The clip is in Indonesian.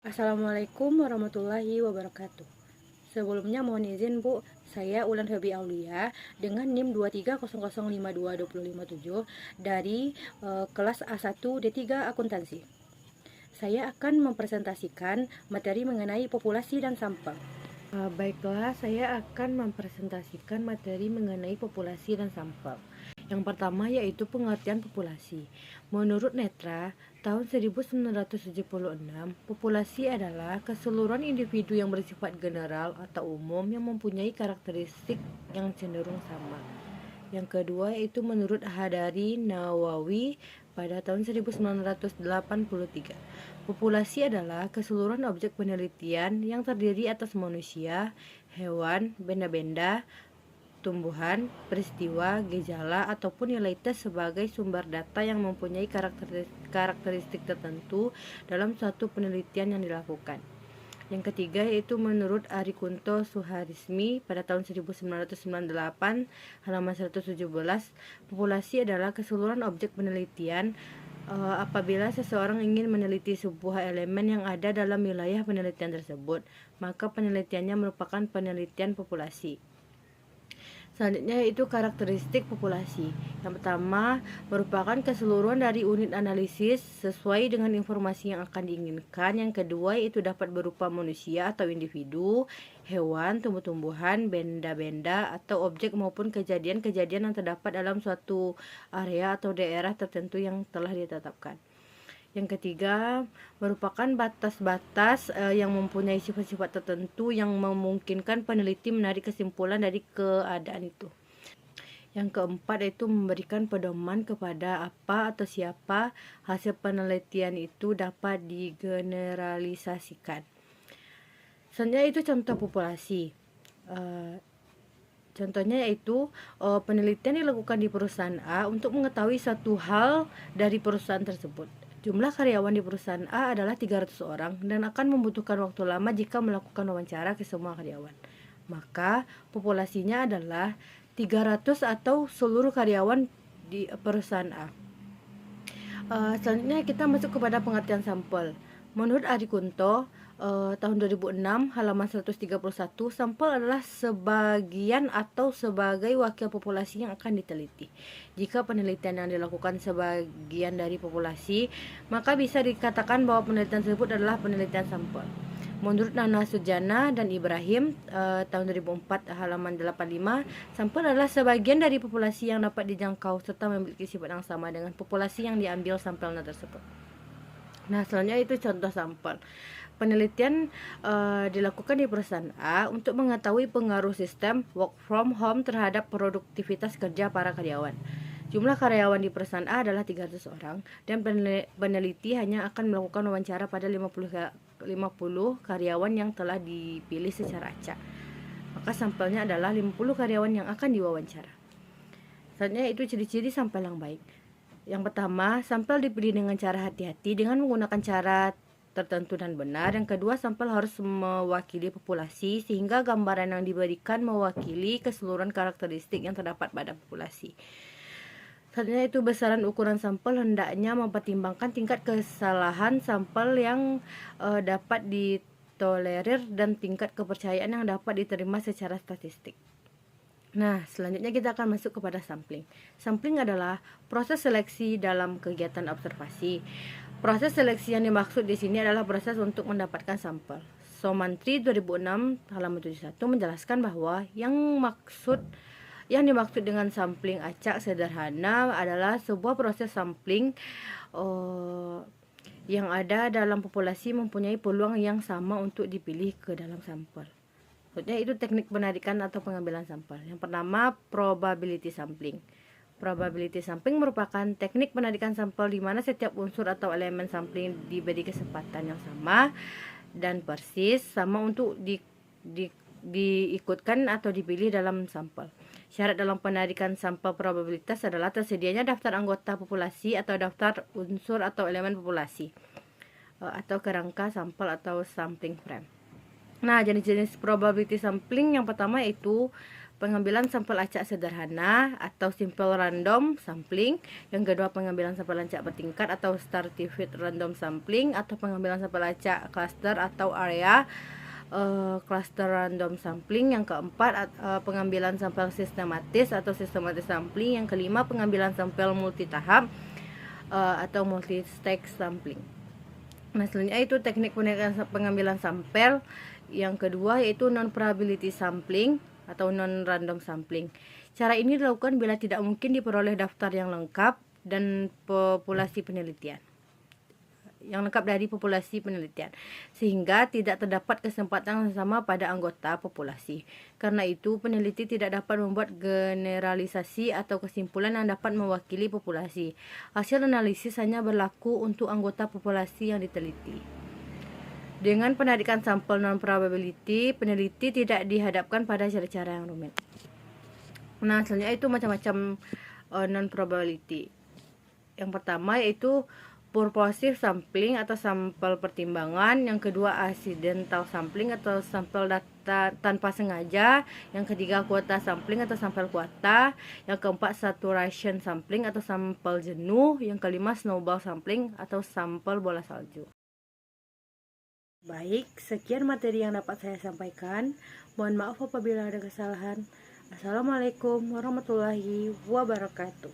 Assalamualaikum warahmatullahi wabarakatuh. Sebelumnya mohon izin Bu, saya Ulan Febi Aulia dengan NIM 230052257 dari kelas A1 D3 Akuntansi. Saya akan mempresentasikan materi mengenai populasi dan sampel. Baiklah, saya akan mempresentasikan materi mengenai populasi dan sampel. Yang pertama yaitu pengertian populasi. Menurut Netra, tahun 1976, populasi adalah keseluruhan individu yang bersifat general atau umum yang mempunyai karakteristik yang cenderung sama. Yang kedua yaitu menurut Hadari Nawawi pada tahun 1983. Populasi adalah keseluruhan objek penelitian yang terdiri atas manusia, hewan, benda-benda, tumbuhan, peristiwa, gejala, ataupun nilai tes sebagai sumber data yang mempunyai karakteristik tertentu dalam suatu penelitian yang dilakukan. Yang ketiga yaitu menurut Arikunto Suharismi pada tahun 1998 halaman 117, populasi adalah keseluruhan objek penelitian apabila seseorang ingin meneliti sebuah elemen yang ada dalam wilayah penelitian tersebut, maka penelitiannya merupakan penelitian populasi. Selanjutnya yaitu karakteristik populasi. Yang pertama merupakan keseluruhan dari unit analisis sesuai dengan informasi yang akan diinginkan. Yang kedua yaitu dapat berupa manusia atau individu, hewan, tumbuh-tumbuhan, benda-benda atau objek maupun kejadian-kejadian yang terdapat dalam suatu area atau daerah tertentu yang telah ditetapkan. Yang ketiga merupakan batas-batas yang mempunyai sifat-sifat tertentu yang memungkinkan peneliti menarik kesimpulan dari keadaan itu. Yang keempat yaitu memberikan pedoman kepada apa atau siapa hasil penelitian itu dapat digeneralisasikan. Selanjutnya itu contoh populasi. Contohnya yaitu penelitian dilakukan di perusahaan A untuk mengetahui satu hal dari perusahaan tersebut. Jumlah karyawan di perusahaan A adalah 300 orang dan akan membutuhkan waktu lama jika melakukan wawancara ke semua karyawan. Maka populasinya adalah 300 atau seluruh karyawan di perusahaan A. Selanjutnya kita masuk kepada pengertian sampel. Menurut Arikunto, tahun 2006 halaman 131, sampel adalah sebagian atau sebagai wakil populasi yang akan diteliti. Jika penelitian yang dilakukan sebagian dari populasi, maka bisa dikatakan bahwa penelitian tersebut adalah penelitian sampel. Menurut Nana Sujana dan Ibrahim tahun 2004 halaman 85, sampel adalah sebagian dari populasi yang dapat dijangkau serta memiliki sifat yang sama dengan populasi yang diambil sampelnya tersebut. Nah, selanjutnya itu contoh sampel. Penelitian dilakukan di perusahaan A untuk mengetahui pengaruh sistem work from home terhadap produktivitas kerja para karyawan. Jumlah karyawan di perusahaan A adalah 300 orang dan peneliti hanya akan melakukan wawancara pada 50 karyawan yang telah dipilih secara acak. Maka sampelnya adalah 50 karyawan yang akan diwawancara. Selanjutnya itu ciri-ciri sampel yang baik. Yang pertama, sampel dipilih dengan cara hati-hati dengan menggunakan cara tertentu dan benar. Yang kedua, sampel harus mewakili populasi sehingga gambaran yang diberikan mewakili keseluruhan karakteristik yang terdapat pada populasi. Selanjutnya itu besaran ukuran sampel hendaknya mempertimbangkan tingkat kesalahan sampel yang dapat ditolerir dan tingkat kepercayaan yang dapat diterima secara statistik. Nah, selanjutnya kita akan masuk kepada sampling. Sampling adalah proses seleksi dalam kegiatan observasi. Proses seleksi yang dimaksud di sini adalah proses untuk mendapatkan sampel. Somantri 2006 halaman 71 menjelaskan bahwa yang dimaksud dengan sampling acak sederhana adalah sebuah proses sampling yang ada dalam populasi mempunyai peluang yang sama untuk dipilih ke dalam sampel. Maksudnya itu teknik penarikan atau pengambilan sampel. Yang pertama, probability sampling. Probability sampling merupakan teknik penarikan sampel di mana setiap unsur atau elemen sampling diberi kesempatan yang sama dan persis sama untuk diikutkan atau dipilih dalam sampel. Syarat dalam penarikan sampel probabilitas adalah tersedianya daftar anggota populasi atau daftar unsur atau elemen populasi atau kerangka sampel atau sampling frame. Nah, jenis-jenis probability sampling yang pertama yaitu pengambilan sampel acak sederhana atau simple random sampling. Yang kedua, pengambilan sampel acak bertingkat atau stratified random sampling, atau pengambilan sampel acak cluster atau area cluster random sampling. Yang keempat, pengambilan sampel sistematis atau systematic sampling. Yang kelima, pengambilan sampel multitahap atau multi-stage sampling. Nah, selanjutnya itu teknik pengambilan sampel. Yang kedua yaitu non-probability sampling atau non-random sampling. Cara ini dilakukan bila tidak mungkin diperoleh daftar yang lengkap dan populasi penelitian. Dari populasi penelitian, sehingga tidak terdapat kesempatan yang sama pada anggota populasi. Karena itu, peneliti tidak dapat membuat generalisasi atau kesimpulan yang dapat mewakili populasi. Hasil analisis hanya berlaku untuk anggota populasi yang diteliti. Dengan penarikan sampel non-probability, peneliti tidak dihadapkan pada cara-cara yang rumit. Nah, selanjutnya itu macam-macam non-probability. Yang pertama yaitu purposive sampling atau sampel pertimbangan. Yang kedua, accidental sampling atau sampel data tanpa sengaja. Yang ketiga, kuota sampling atau sampel kuota. Yang keempat, saturation sampling atau sampel jenuh. Yang kelima, snowball sampling atau sampel bola salju. Baik, sekian materi yang dapat saya sampaikan. Mohon maaf apabila ada kesalahan. Assalamualaikum warahmatullahi wabarakatuh.